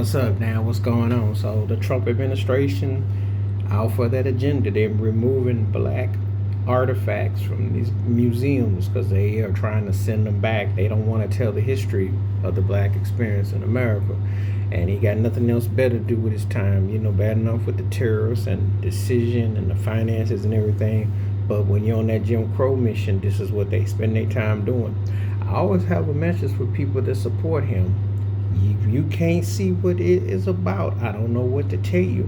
What's up now? What's going on? So the Trump administration out for that agenda. They're removing black artifacts from these museums because they are trying to send them back. They don't want to tell the history of the black experience in America. And he got nothing else better to do with his time. Bad enough with the terrorists and decision and the finances and everything. But when you're on that Jim Crow mission, this is what they spend their time doing. I always have a message for people that support him. If you can't see what it is about, I don't know what to tell you.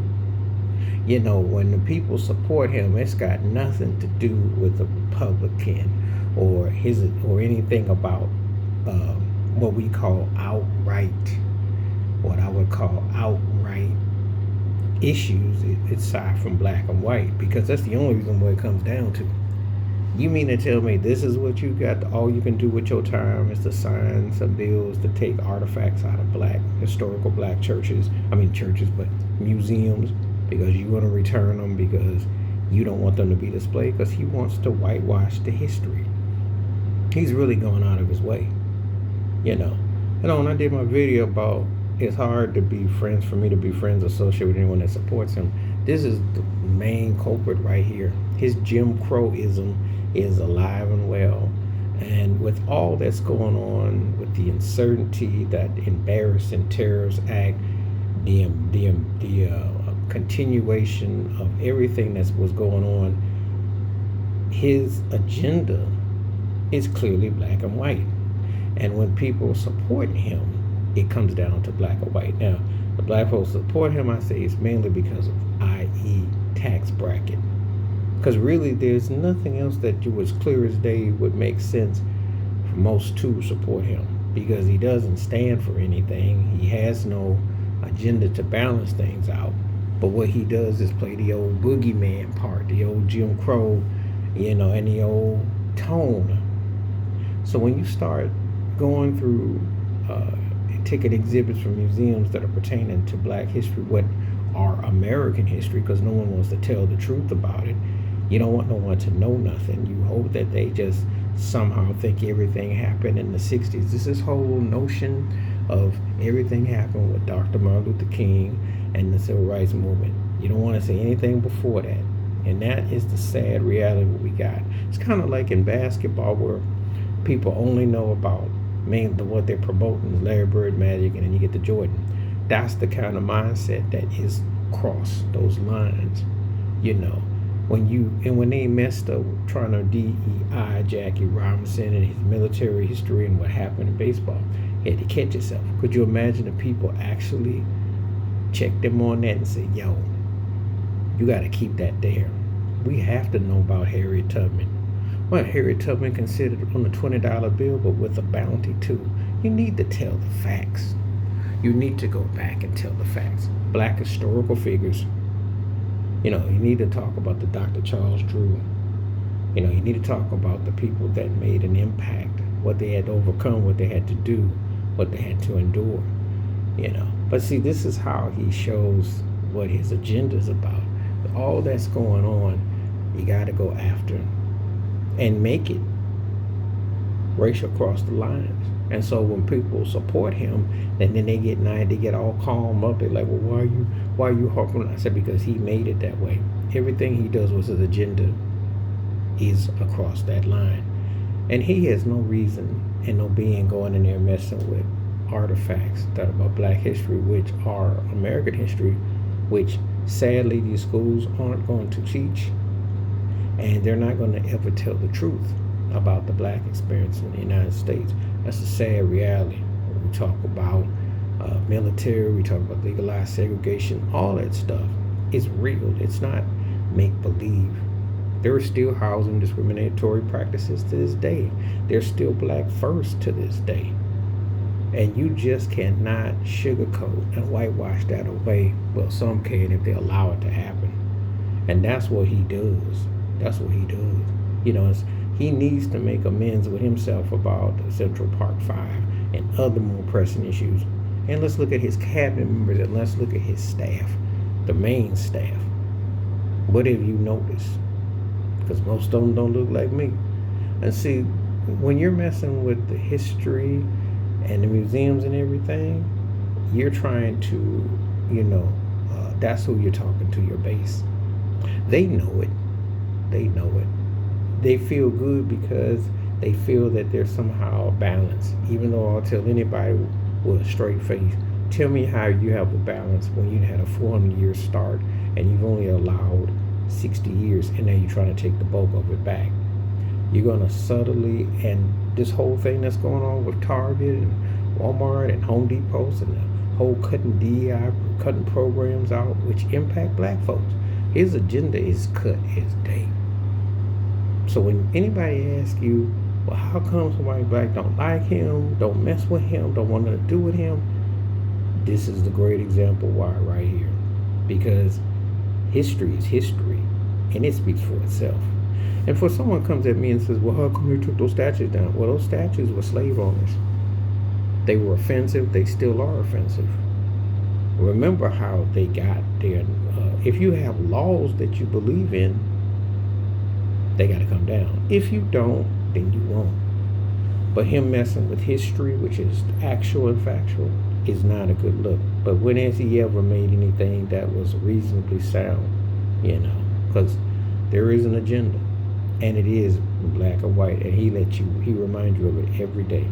When the people support him, it's got nothing to do with the Republican or anything about what we call what I would call outright issues aside from black and white, because that's the only reason what it comes down to. You mean to tell me this is what you got? All you can do with your time is to sign some bills to take artifacts out of historical black churches. But museums, because you want to return them because you don't want them to be displayed because he wants to whitewash the history. He's really going out of his way. When I did my video about it's hard to be friends, for me to be friends, associated with anyone that supports him, this is the main culprit right here. His Jim Crowism is alive and well. And with all that's going on, with the uncertainty, that embarrassing terrorist act, the continuation of everything that was going on, his agenda is clearly black and white. And when people support him, it comes down to black or white. Now, the black folks support him, I say, it's mainly because of i.e. tax bracket. Because really, there's nothing else that you, as clear as day, would make sense for most to support him. Because he doesn't stand for anything. He has no agenda to balance things out. But what he does is play the old boogeyman part, the old Jim Crow, and the old tone. So when you start going through ticket exhibits from museums that are pertaining to black history, what are American history, because no one wants to tell the truth about it. You don't want no one to know nothing. You hope that they just somehow think everything happened in the 60s. This whole notion of everything happened with Dr. Martin Luther King and the Civil Rights Movement. You don't want to say anything before that. And that is the sad reality what we got. It's kind of like in basketball where people only know about what they're promoting, Larry Bird, Magic, and then you get to Jordan. That's the kind of mindset that is crossed those lines. When they messed up trying to DEI Jackie Robinson and his military history and what happened in baseball, you had to catch yourself. Could you imagine if people actually checked them on that and said, yo, you got to keep that there. We have to know about Harriet Tubman. Well, Harriet Tubman considered on the $20 bill, but with a bounty too. You need to tell the facts. You need to go back and tell the facts. Black historical figures. You need to talk about the Dr. Charles Drew. You need to talk about the people that made an impact, what they had to overcome, what they had to do, what they had to endure. But see, this is how he shows what his agenda is about. All that's going on, you got to go after and make it racial across the lines. And so when people support him, and then they get all calm up. They're like, well, why are you harping? I said, because he made it that way. Everything he does with his agenda is across that line. And he has no reason and no being going in there messing with artifacts that are about black history, which are American history, which sadly these schools aren't going to teach. And they're not going to ever tell the truth about the black experience in the United States. That's a sad reality. We talk about military, we talk about legalized segregation, all that stuff is real. It's not make-believe. There are still housing discriminatory practices to this day. There's still black first to this day. And you just cannot sugarcoat and whitewash that away. Well, some can if they allow it to happen. And that's what he does. That's what he does. He needs to make amends with himself about the Central Park 5 and other more pressing issues. And let's look at his cabinet members and let's look at his staff, the main staff. What have you noticed? Because most of them don't look like me. And see, when you're messing with the history and the museums and everything, you're trying to, that's who you're talking to, your base. They know it. They know it. They feel good because they feel that they're somehow balanced. Even though I'll tell anybody with a straight face, tell me how you have a balance when you had a 400-year start and you've only allowed 60 years and now you're trying to take the bulk of it back. You're going to subtly, and this whole thing that's going on with Target and Walmart and Home Depot and the whole cutting DEI, cutting programs out, which impact black folks. His agenda is cut his day. So when anybody asks you, well, how come somebody black don't like him, don't mess with him, don't want to do with him, this is the great example why right here. Because history is history, and it speaks for itself. And for someone comes at me and says, well, how come you took those statues down? Well, those statues were slave owners. They were offensive. They still are offensive. Remember how they got there. If you have laws that you believe in, they got to come down. If you don't, then you won't. But him messing with history, which is actual and factual, is not a good look. But when has he ever made anything that was reasonably sound? Because there is an agenda, and it is black and white, and he reminds you of it every day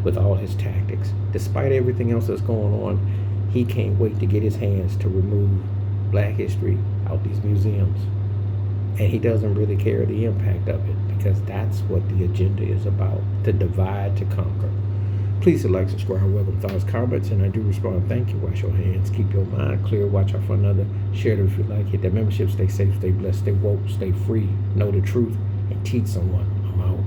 with all his tactics. Despite everything else that's going on, he can't wait to get his hands to remove black history out these museums. And he doesn't really care the impact of it, because that's what the agenda is about, to divide, to conquer. Please hit like, subscribe, welcome thoughts, comments, and I do respond. Thank you. Wash your hands. Keep your mind clear. Watch out for another. Share it if you like. Hit that membership. Stay safe, stay blessed, stay woke, stay free. Know the truth, and teach someone. I'm out.